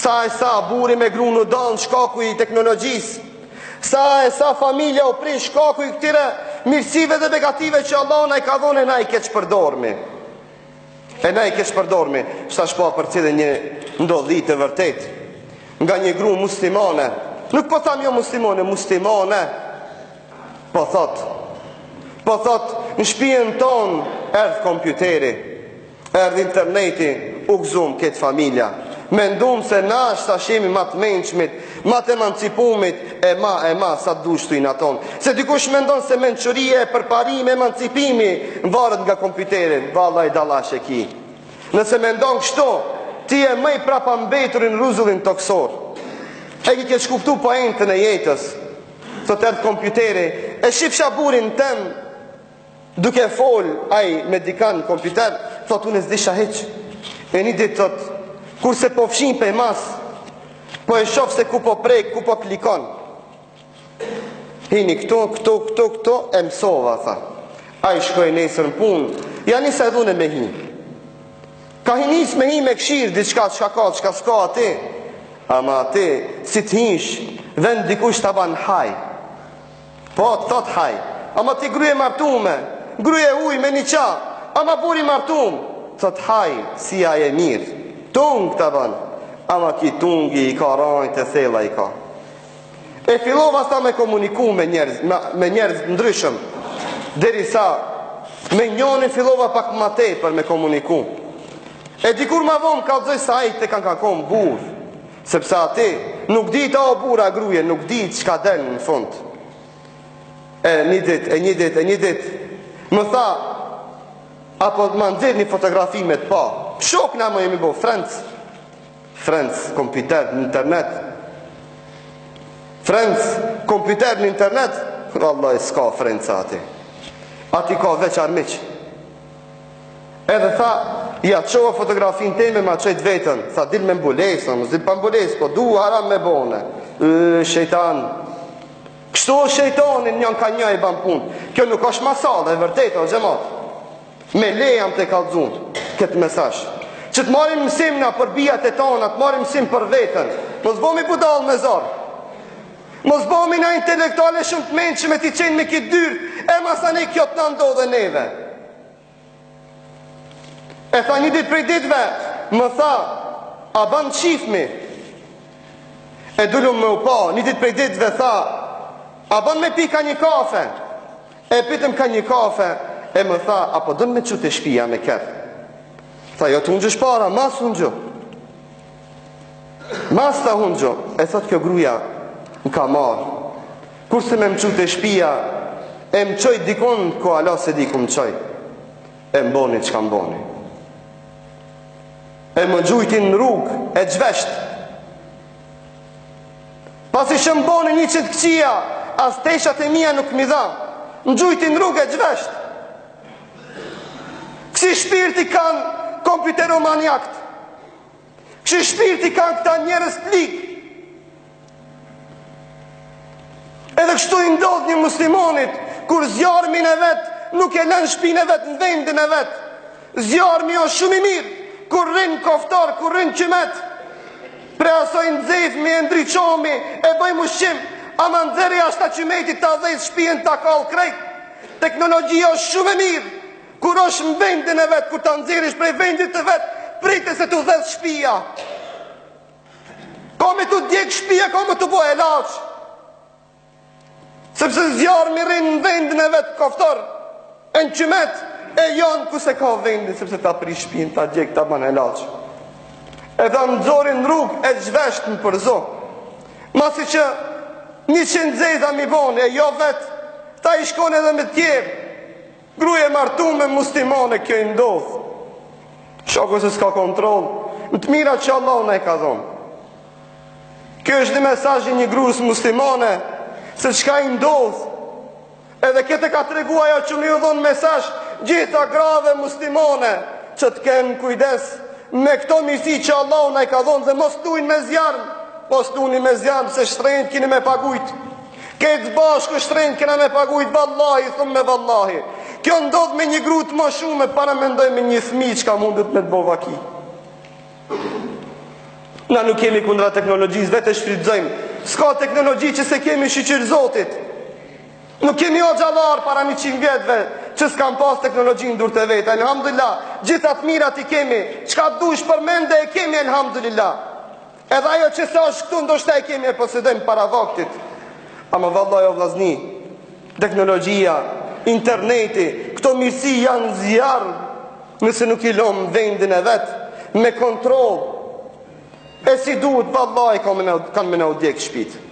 sa buri me gru në donë shkaku i teknologjisë, sa familja u prish shkaku i këtire mirësive dhe negative që Allah na i ka dhone, na i keq përdormi. E na i keq përdormi. Shta shpa për cilë një ndodhit e vërtet nga një gru muslimane. Nuk po tham jo muslimane, po thot në shtëpinë tonë erdh kompjuteri, erdh interneti, u gëzum këtë familja. Mendum se na shta shemi ma të menqmit, ma të emancipumit, e ma sa dushtu i në tonë. Se dikush mendon se menqërie, përparime, emancipimi varet nga kompjuterin. Valla i dalash e ki. Nëse mendon kështu, ti e më i prapa mbeturin ruzullin toksor. E ki ke shkuptu poentën e jetës. Thot erdh kompjuteri, e shifsha burin tem, duke fol aj me dikan kompjuter, thot unë e zdisha heq. E një ditë thot, kurse po fshin për mas, po e shof se ku po prek, ku po klikon. Hini këto, e mësova, tha. A i shkoj nesër në pun, ja njësa edhune me hi. Ka hinis me hi me kshirë, diçka s'ka ati. Ama ati, si t'hish, vend dikush t'a ban haj. Po, thot haj. Ama ti gruje martume, gruje uj me një qa, ama buri martum. Thot haj, si a e mirë. Tung të ban. Ama ki tungi i ka rajnë të thella i ka. E fillova sa me komuniku me njerëz ndryshëm. Deri sa me njoni fillova pak ma te për me komuniku. E dikur ma vonë ka dzoj sa ajte kanë kakon burë. Sepse ati nuk dit o bura gruje, nuk dit qka den në fund. E një dit më tha, apo më nëzit një fotografi me të pa. Shok na më jemi bo, Friends, kompjuter në internet. Friends, kompjuter në internet. Wallahi s'ka Friends ati. Ati ka veç armiq. Edhe tha, ja qova fotografin teme ma qëjt vetën. Tha, dil me mbules, dil pa mbules, po du haram me bone. Shejtan. Kështu shejtanin njën ka një i ban pun. Kjo nuk është masal, e vërtet, o gjemat. Me lejam të kalzun këtë mesazh. Që të marim mësim na për bijat e tona, të marim mësim për vetën. Mos bomi budal me zarë. Mos bomi na intelektuale shumë të menë që me ti qenë me këtë dyrë, e masane kjo të nëndo dhe neve. E tha një dit prej ditve, më tha, a ban qifmi? E dullum me u pa, një dit prej ditve tha, a ban me pi ka një kafe? E pitëm ka një kafe, e më tha, apo dëm me qute shpia me kërë? Tha, jo të unë gjësh para, mas unë gjë. Mas ta unë gjë. E thot kjo gruja, më ka marë. Kurse me më qute shpia, e më qoj dikon, ko ala se di ku më qoj. E më boni që ka më boni. E më gjujtin në rrugë, e gjvesht. Pas i shë më boni një qëtë këqia, as teshat e mija nuk mi dha. Më gjujtin në rrugë, e gjvesht. Kësi shpirti kanë kompjuteromaniakt. Kësi shpirti kanë këta njerës të likë. Edhe kështu i ndodh një muslimonit, kur zjarmin e vetë nuk e lën shpinë e vetë në vendin e vetë. Zjarmi o shumë i mirë, kur rinë koftar, kur rinë qymet. Pre asoj në zefmi e ndryqomi, e bëjmë ushqim, ama në dzeri ashta qymetit të adhejt shpijën të akal krejt. Teknologjia o shumë e mirë, kur është në vendin e vetë, kur të nëzirish prej vendit të vetë, prite se të dhesh shpia. Ka me të djek shpia, ka me të bo e laqë. Sepse zjarë mi rinë në vendin e vetë koftor, e në qymet, e janë ku se ka vendin, sepse ta pri shpin, ta djek, ta ban e laqë. E da në zorin në rrugë, e gjvesht në përzo. Masi që 100 zeza mi bone, e jo vetë, ta i shkone edhe me tjerë. Gruje martu me muslimane kjo i ndodhë. Shako se s'ka kontrol. Në të mira që Allah në e ka dhonë. Kjo është një mesazh i një grus muslimane, se qka i ndodhë. Edhe kete ka të regu ajo që një dhonë mesazh, gjitha grave muslimane, që të kenë kujdes me këto misi që Allah në e ka dhonë, dhe mos tuin me zjarëm, mos tuin me zjarëm, se shtrejnë kini me pagujtë. Këtë bashkë shtrejnë kina me pagujtë, vallahi, thumë me vallahi. Kjo ndodh me një grutë më shumë, para mendoj me një fëmijë që ka mundet me të bo vaki. Na nuk kemi kundra teknologjisë, vetë shfrytëzojmë. S'ka teknologji që se kemi shiqir Zotit. Nuk kemi o gjallar para 100 vjetëve që s'kam pas teknologjinë dur të vetë. Elhamdulillah, gjithat mirat i kemi. Qka dush për mende e kemi, elhamdulillah. Edhe ajo që sa është këtu ndoshta e kemi e posedojmë para vaktit. Ama vallaj o vllazni, teknologjia, interneti, këto mirësi janë zjarë nëse nuk i lom vendin e vetë me kontrol. E si duhet vallaj kanë me në udjek shpit.